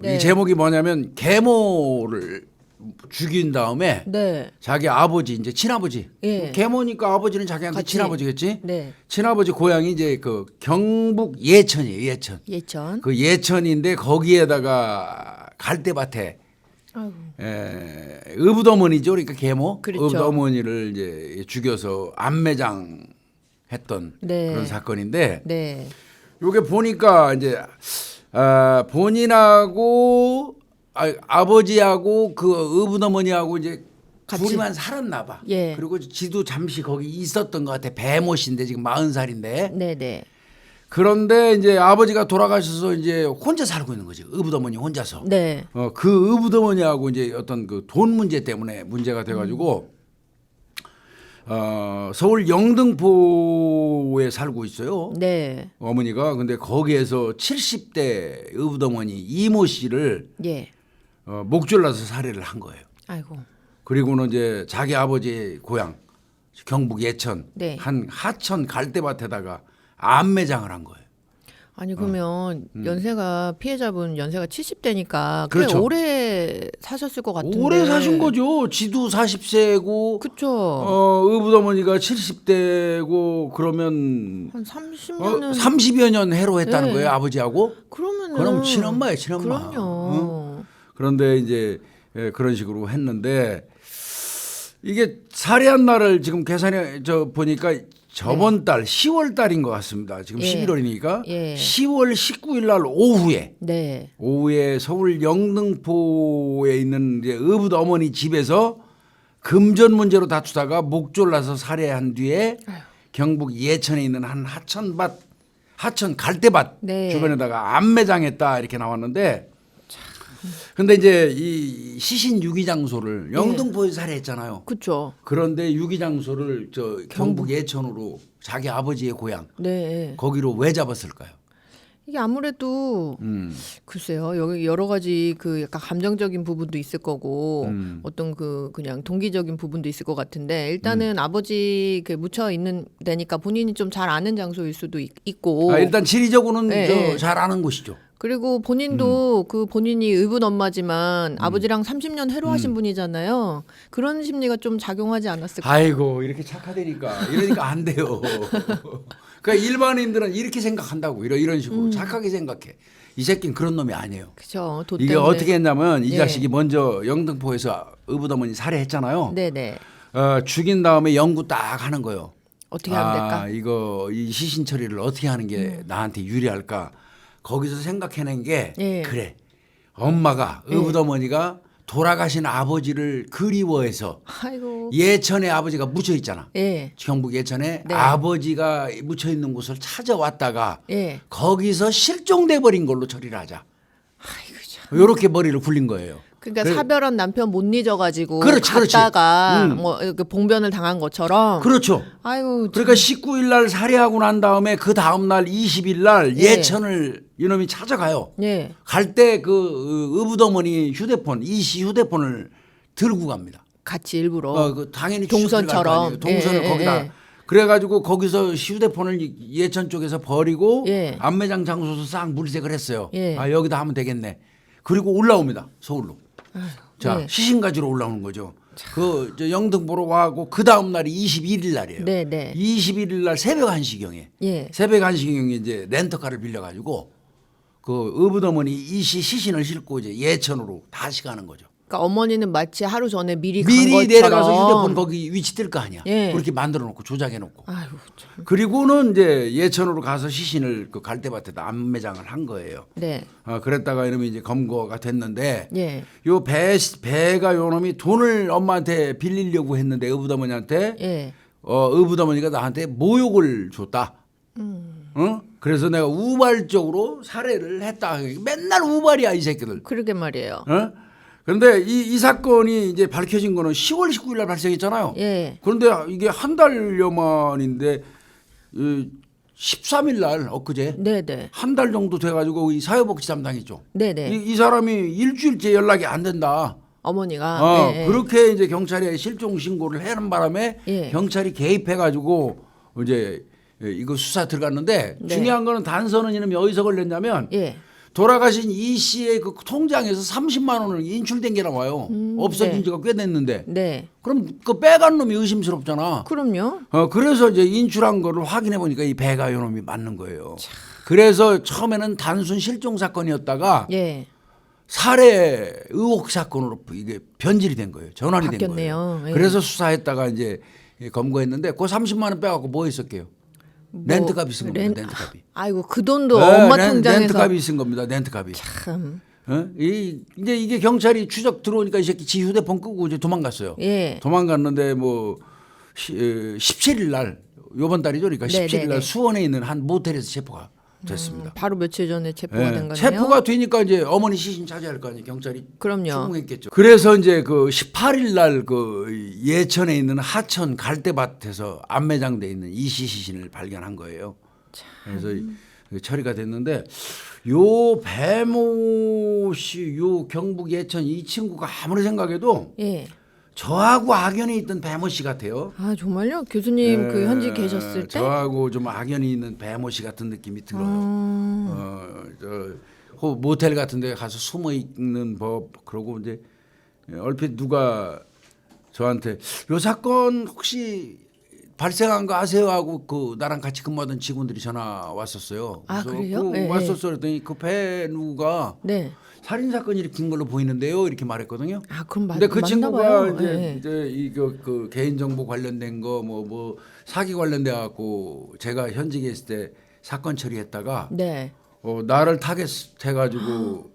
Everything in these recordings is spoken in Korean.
네. 이 제목이 뭐냐면 계모를 죽인 다음에 네. 자기 아버지 이제 친아버지 예. 계모니까 아버지는 자기한테 같이. 친아버지겠지. 네. 친아버지 고향이 이제 그 경북 예천이에요. 예천. 예천. 그 예천인데 거기에다가 갈대밭에 아이고. 의붓어머니죠. 그러니까 계모 그렇죠. 의붓어머니를 이제 죽여서 암매장 했던 네. 그런 사건인데 네. 요게 보니까 이제 본인하고 아버지하고 그 의붓어머니하고 이제 같이. 둘이만 살았나 봐. 예. 그리고 지도 잠시 거기 있었던 것 같아. 배모씨인데 지금 40살인데. 네네. 그런데 이제 아버지가 돌아가셔서 이제 혼자 살고 있는 거지. 의붓어머니 혼자서. 네. 그 의붓어머니하고 이제 어떤 그 돈 문제 때문에 문제가 돼가지고 서울 영등포에 살고 있어요. 네. 어머니가. 근데 거기에서 70대 의붓어머니 이모 씨를 예. 목졸라서 살해를 한 거예요. 아이고. 그리고는 이제 자기 아버지 고향 경북 예천 네. 한 하천 갈대밭에다가 암매장을 한 거예요. 아니 그러면 연세가 피해자분 연세가 70대니까 꽤 그렇죠. 오래 사셨을 것 같은데. 오래 사신 거죠. 지도 40세고 그쵸. 의붓어머니가 70대고 그러면 한 30년은 30여 년 해로했다는 네. 거예요. 아버지하고. 그러면은 그럼 친엄마예요. 친엄마. 그럼요. 그런데 이제 그런 식으로 했는데 이게 살해한 날을 지금 계산해 보니까 저번 달 10월 달인 것 같습니다. 지금 예. 11월이니까 예. 10월 19일 날 네. 오후에 서울 영등포에 있는 이제 의붓 어머니 집에서 금전 문제로 다투다가 목 졸라서 살해한 뒤에 경북 예천에 있는 한 하천 갈대밭 네. 주변에다가 암매장했다 이렇게 나왔는데 근데 이제 이 시신 유기 장소를 영등포에서 살해했잖아요. 그쵸. 그런데 유기 장소를 저 경북 예천으로 자기 아버지의 고향 네. 거기로 왜 잡았을까요? 이게 아무래도 글쎄요. 여기 여러 가지 그 약간 감정적인 부분도 있을 거고 어떤 그 그냥 동기적인 부분도 있을 것 같은데 일단은 아버지 그 묻혀 있는 데니까 본인이 좀 잘 아는 장소일 수도 있고 일단 지리적으로는 네. 잘 아는 곳이죠. 그리고 본인도 그 본인이 의붓 엄마지만 아버지랑 30년 해로하신 분이잖아요. 그런 심리가 좀 작용하지 않았을까? 아이고 이렇게 착하다니까 이러니까 안 돼요. 그러니까 일반인들은 이렇게 생각한다고 이런 식으로 착하게 생각해. 이 새끼는 그런 놈이 아니에요. 그죠. 돈 이게 때문에. 어떻게 했냐면 이 예. 자식이 먼저 영등포에서 의붓어머니 살해했잖아요. 네네. 죽인 다음에 연구 딱 하는 거예요. 어떻게 하면 될까? 이거 이 시신 처리를 어떻게 하는 게 나한테 유리할까? 거기서 생각해낸 게 예. 그래. 엄마가 의붓어머니가 돌아가신 아버지를 그리워해서 아이고. 예천에 아버지가 묻혀 있잖아. 예. 경북 예천에 네. 아버지가 묻혀 있는 곳을 찾아왔다가 예. 거기서 실종돼 버린 걸로 처리를 하자. 아이고 참. 이렇게 머리를 굴린 거예요. 그러니까 그래. 사별한 남편 못 잊어가지고 그렇지, 그렇지. 갔다가 뭐 이렇게 봉변을 당한 것처럼. 그렇죠. 아이고. 그러니까 19일 날 살해하고 난 다음에 그 다음 날 20일 날 예. 예천을 이놈이 찾아가요. 예. 갈 때 그 의붓어머니 휴대폰 이씨 휴대폰을 들고 갑니다. 같이 일부러. 그 당연히 동선처럼. 동선을 예, 거기다. 예. 그래가지고 거기서 휴대폰을 예천 쪽에서 버리고 예. 암매장 장소에서 싹 물색을 했어요. 예. 여기다 하면 되겠네. 그리고 올라옵니다. 서울로. 자 예. 시신 가지러 올라오는 거죠. 저 영등포로 와고 그 다음 날이 21일 날이에요. 네네. 21일 날 새벽 1시경에 예. 새벽 1시경에 이제 렌터카를 빌려가지고 그 의붓어머니 이씨 시신을 싣고 이제 예천으로 다시 가는 거죠. 그러니까 어머니는 마치 하루 전에 미리 간 미리 것처럼. 내려가서 휴대폰 거기 위치 뜰 거 아니야. 예. 그렇게 만들어 놓고 조작해 놓고. 아이고 참. 그리고는 이제 예천으로 가서 시신을 그 갈대밭에다 암매장을 한 거예요. 네. 그랬다가 이놈이 이제 검거가 됐는데 예. 요 배가 요 놈이 돈을 엄마한테 빌리려고 했는데 의붓어머니한테 예. 의붓어머니가 나한테 모욕을 줬다. 그래서 내가 우발적으로 살해를 했다. 맨날 우발이야 이 새끼들. 그러게 말이에요. 그런데 이 사건이 이제 밝혀진 거는 10월 19일 날 발생했잖아요. 예. 그런데 이게 한 달여 만인데 13일 날 엊그제 네네. 한 달 정도 돼가지고 이 사회복지 담당이죠. 네네. 이 사람이 일주일째 연락이 안 된다. 어머니가. 예, 예. 그렇게 이제 경찰에 실종 신고를 하는 바람에 예. 경찰이 개입해가지고 이제 이거 수사 들어갔는데 네. 중요한 거는 단서는 이놈이 어디서 걸렸냐면 예. 돌아가신 이 씨의 그 통장에서 30만 원을 인출된 게 나와요. 없어진 네. 지가 꽤 됐는데. 네. 그럼 그 빼간 놈이 의심스럽잖아. 그럼요. 그래서 이제 인출한 거를 확인해 보니까 이 배가 요 놈이 맞는 거예요. 그래서 처음에는 단순 실종 사건이었다가 예. 살해 의혹 사건으로 이게 변질이 된 거예요. 전환이 된 바뀌었네요. 거예요. 예. 그래서 수사했다가 이제 검거했는데 그 30만 원 빼갖고 뭐 했었게요? 렌트값이 쓴 겁니다. 렌트값이. 아이고 그 돈도 엄마 통장에서. 렌트값이 쓴 겁니다. 렌트값이. 참. 이제 이게 경찰이 추적 들어오니까 이 새끼 지 휴대폰 끄고 이제 도망갔어요. 예. 도망갔는데 뭐 17일 날 요번 달이죠. 그러니까 네, 17일 네, 날 네. 수원에 있는 한 모텔에서 체포가 됐습니다. 바로 며칠 전에 체포가 예, 된 거네요. 체포가 되니까 이제 어머니 시신 찾아야 할 거 아니에요. 경찰이 그럼요. 출동했겠죠. 그래서 이제 그 18일 날 그 예천에 있는 하천 갈대밭에서 안매장돼 있는 이씨 시신을 발견한 거예요. 그래서 처리가 됐는데 요 배모 씨, 요 경북 예천 이 친구가 아무리 생각해도 예. 저하고 악연이 있던 배모 씨 같아요. 아 정말요? 교수님 그 현지 계셨을 때? 저하고 좀 악연이 있는 배모 씨 같은 느낌이 들어요. 모텔 같은 데 가서 숨어 있는 법 그러고 이제 얼핏 누가 저한테 요 사건 혹시 발생한 거 아세요 하고 그 나랑 같이 근무하던 직원들이 전화 왔었어요. 아, 그래서 그래요? 네, 왔었어 그랬더니 그 배누가 네. 살인 사건이 일으킨 걸로 보이는데요 이렇게 말했거든요. 아 그럼 근데 그 맞나 친구가 봐요. 이제, 예. 이제 그 개인 정보 관련된 거 뭐 사기 관련돼 갖고 제가 현직에 있을 때 사건 처리했다가 네. 나를 타겟해가지고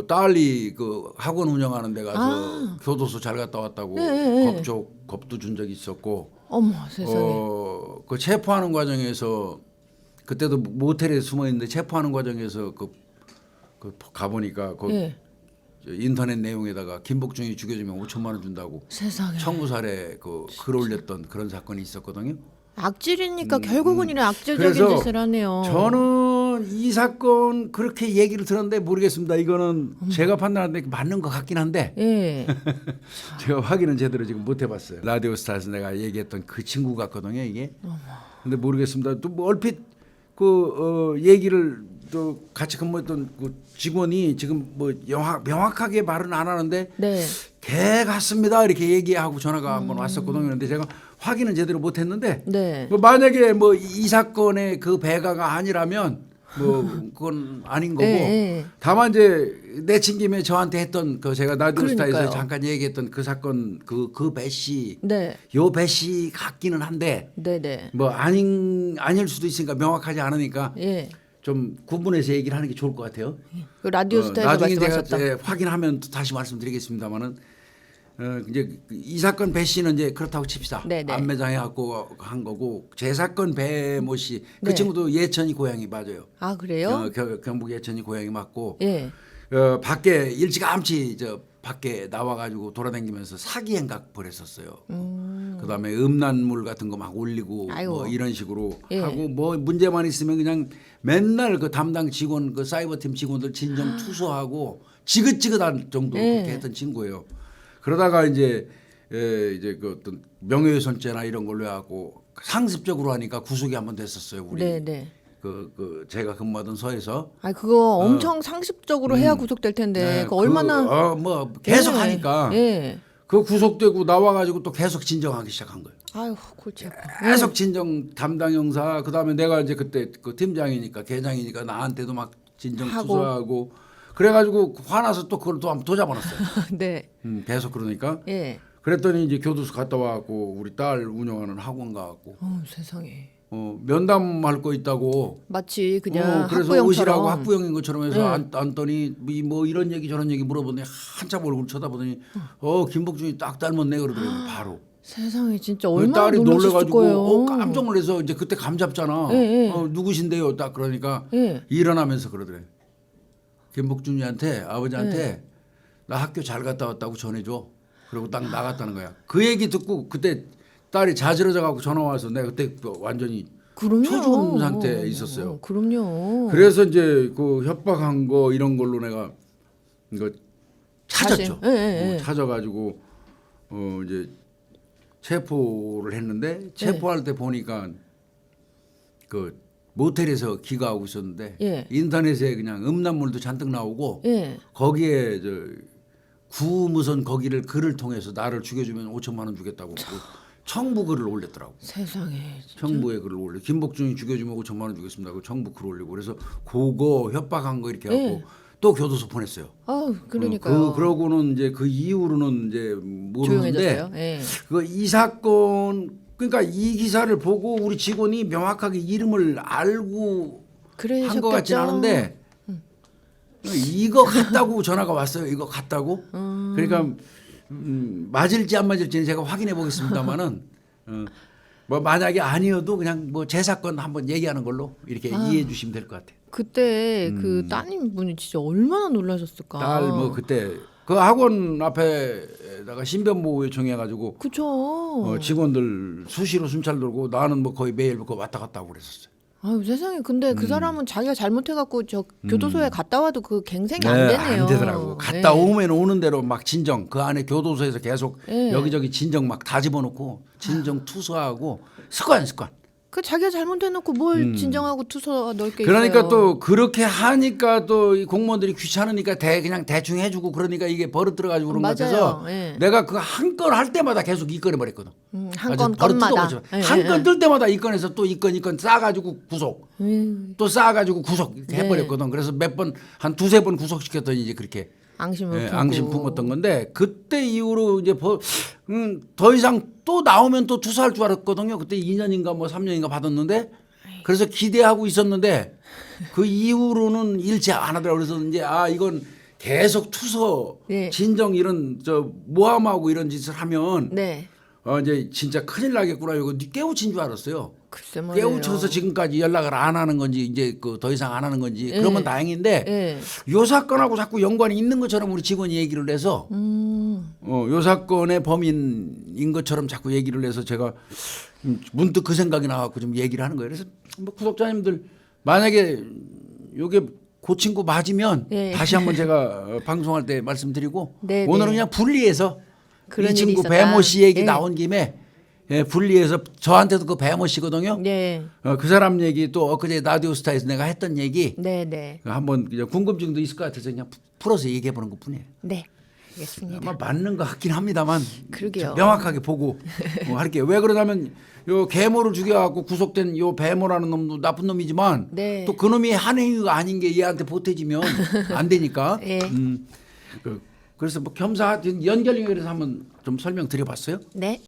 딸이 그 학원 운영하는 데 가서 교도소 잘 갔다 왔다고 네. 겁도 준 적이 있었고 어머 세상에. 그 체포하는 과정에서 그때도 모텔에 숨어 있는데 체포하는 과정에서 그 가보니까 그 예. 인터넷 내용에다가 김복중이 죽여주면 5천만 원 준다고 세상에. 청구살에 글 올렸던 그런 사건이 있었거든요. 악질이니까 결국은 이런 악질적인 그래서 짓을 하네요. 저는 이 사건 그렇게 얘기를 들었는데 모르겠습니다. 이거는 제가 판단하는데 맞는 것 같긴 한데 예. 제가 확인은 제대로 지금 못 해봤어요. 라디오스타에서 내가 얘기했던 그 친구 같거든요. 이게. 근데 모르겠습니다. 또 뭐 얼핏 얘기를 또 같이 근무했던 그 직원이 지금 뭐 명확하게 말은 안 하는데 네. 걔 같습니다 이렇게 얘기하고 전화가 한번 왔었거든요. 그런데 제가 확인은 제대로 못했는데 네. 뭐 만약에 뭐 이 사건의 그 배가가 아니라면 뭐 그건 아닌 거고 예. 다만 이제 내친 김에 저한테 했던 그 제가 라디오스타에서 그러니까요. 잠깐 얘기했던 그 사건 그 배 씨, 네. 요 배 씨 같기는 한데 네네. 뭐 아닐 수도 있으니까 명확하지 않으니까 예. 좀 구분해서 얘기를 하는 게 좋을 것 같아요. 그 라디오 스타에서 나중에 말씀하셨다. 제가 확인하면 또 다시 말씀드리겠습니다만은 이제 이 사건 배 씨는 이제 그렇다고 칩시다. 네네. 안매장에 갖고 한 거고 제 사건 배모 씨 그 네. 친구도 예천이 고향이 맞아요. 아 그래요? 경북 예천이 고향이 맞고 예. 밖에 일찌감치 밖에 나와가지고 돌아다니면서 사기 행각 벌였었어요. 그다음에 음란물 같은 거 막 올리고 아이고. 뭐 이런 식으로 예. 하고 뭐 문제만 있으면 그냥 맨날 그 담당 직원 그 사이버팀 직원들 진정 투소하고 지긋지긋한 정도로 예. 그렇게 했던 친구예요. 그러다가 이제 그 어떤 명예훼손죄나 이런 걸로 해갖고 상습적으로 하니까 구속이 한번 됐었어요. 우리 네네. 그 제가 근무하던 서에서. 아 그거 엄청 상습적으로 해야 구속될 텐데 네, 그 얼마나 뭐 계속 예. 하니까 예. 그 구속되고 나와가지고 또 계속 진정하기 시작한 거예요. 아유 골치 아파. 계속 진정 담당 형사 그다음에 내가 이제 그때 그 팀장이니까 계장이니까 나한테도 막 진정 하고. 투소하고 그래가지고 화나서 또 그걸 또 한번 또 잡아놨어요. 네. 계속 그러니까 예. 그랬더니 이제 교도소 갔다 와갖고 우리 딸 운영하는 학원 가갖고 세상에. 면담할 거 있다고 마치 그냥 그래서 학부형처럼. 오시라고 학부형인 것처럼 해서 네. 앉더니 뭐 이런 얘기 저런 얘기 물어보더니 한참 얼굴 쳐다보더니 김복중이 딱 닮았네 그러더라고요. 바로. 세상에 진짜 그 얼마나 딸이 놀라셨을 놀래가지고 거예요. 깜짝 놀라서 이제 그때 감 잡잖아. 예, 예. 누구신데요? 딱 그러니까 예. 일어나면서 그러더래. 김복중이한테 아버지한테 예. 나 학교 잘 갔다 왔다고 전해줘. 그리고 딱 나갔다는 거야. 그 얘기 듣고 그때 딸이 자지러져 갖고 전화 와서 내가 그때 완전히 그럼요. 초조한 상태에 있었어요. 그럼요. 그래서 이제 그 협박한 거 이런 걸로 내가 이거 찾았죠. 예, 예, 예. 찾아가지고 이제 체포를 했는데 체포할 때 보니까 그 모텔에서 기가하고 있었는데 예. 인터넷에 그냥 음란물도 잔뜩 나오고 예. 거기에 저 구무선 거기를 글을 통해서 나를 죽여주면 5천만 원 주겠다고 그 청부 글을 올렸더라고. 세상에. 청부에 글을 올려. 김복준이 죽여주면 5천만 원 주겠습니다. 그 청부 글 올리고 그래서 그거 협박한 거 이렇게 하고 또 교도소 보냈어요. 아우, 그러니까요. 그러고는 이제 그 이후로는 이제 모르는데 조용해졌어요. 예. 이 사건 그러니까 이 기사를 보고 우리 직원이 명확하게 이름을 알고 한 것 같진 않은데 이거 같다고 전화가 왔어요. 이거 같다고. 그러니까 맞을지 안 맞을지는 제가 확인해 보겠습니다만은 뭐 만약에 아니어도 그냥 뭐 제 사건 한번 얘기하는 걸로 이렇게 이해해 주시면 될 것 같아요. 그때 그 따님 분이 진짜 얼마나 놀라셨을까. 딸 뭐 그때 그 학원 앞에다가 신변보호 요청해가지고 그죠. 직원들 수시로 순찰 돌고 나는 뭐 거의 매일 그 왔다 갔다 하고 그랬었어요. 아유 세상에. 근데 그 사람은 자기가 잘못해갖고 저 교도소에 갔다 와도 그 갱생이 안 네, 되네요. 안 되더라고. 갔다 오면 오는 대로 막 진정 그 안에 교도소에서 계속 네. 여기저기 진정 막 다 집어넣고 진정 투서하고 습관. 그 자기가 잘못해놓고 뭘 진정하고 투서 넓게 그러니까 있어요. 또 그렇게 하니까 또 이 공무원들이 귀찮으니까 그냥 대충 해주고 그러니까 이게 버릇 들어가지고 그런 것 같아서 맞아요. 예. 내가 그 한 건 할 때마다 계속 이 건을 버렸거든. 한 건마다. 예, 한 건 뜰 때마다 이 건에서 또 이 건 싸가지고 구속 또 싸가지고 구속 이렇게 네. 해버렸거든. 그래서 몇 번 한 두세 번 구속시켰더니 이제 그렇게 앙심을 품고. 앙심 품었던 건데 그때 이후로 이제 더 이상 또 나오면 또 투사할 줄 알았거든요. 그때 2년인가 뭐 3년인가 받았는데 그래서 기대하고 있었는데 그 이후로는 일치 안 하더라고요. 그래서 이제 이건 계속 투서 네. 진정 이런 저 모함하고 이런 짓을 하면 네. 이제 진짜 큰일 나겠구나. 이거 깨우친 줄 알았어요. 글쎄 말이에요. 깨우쳐서 지금까지 연락을 안 하는 건지 이제 그 더 이상 안 하는 건지 예. 그러면 다행인데 예. 요 사건하고 자꾸 연관이 있는 것처럼 우리 직원이 얘기를 해서 요 사건의 범인인 것처럼 자꾸 얘기를 해서 제가 문득 그 생각이 나갖고 좀 얘기를 하는 거예요. 그래서 뭐 구독자님들 만약에 요게 그 친구 맞으면 예. 다시 한번 제가 방송할 때 말씀드리고 네, 오늘은 네. 그냥 분리해서 그런 이 친구 일이 있었다. 배모 씨 얘기 예. 나온 김에 분리해서 저한테도 그 배모 씨거든요. 네. 그 사람 얘기 또 엊그제 라디오스타에서 내가 했던 얘기 네. 네. 한번 그냥 궁금증도 있을 것 같아서 그냥 풀어서 얘기해 보는 것 뿐이에요. 네. 알겠습니다. 아마 맞는 것 같긴 합니다만 그러게요. 명확하게 보고 할게요. 왜 그러냐면 요 계모를 죽여갖고 구속된 요 배모라는 놈도 나쁜 놈이지만 네. 또 그 놈이 한 행위가 아닌 게 얘한테 보태지면 안 되니까. 예. 그래서 뭐 겸사 연결 연결해서 한번 좀 설명드려봤어요. 네.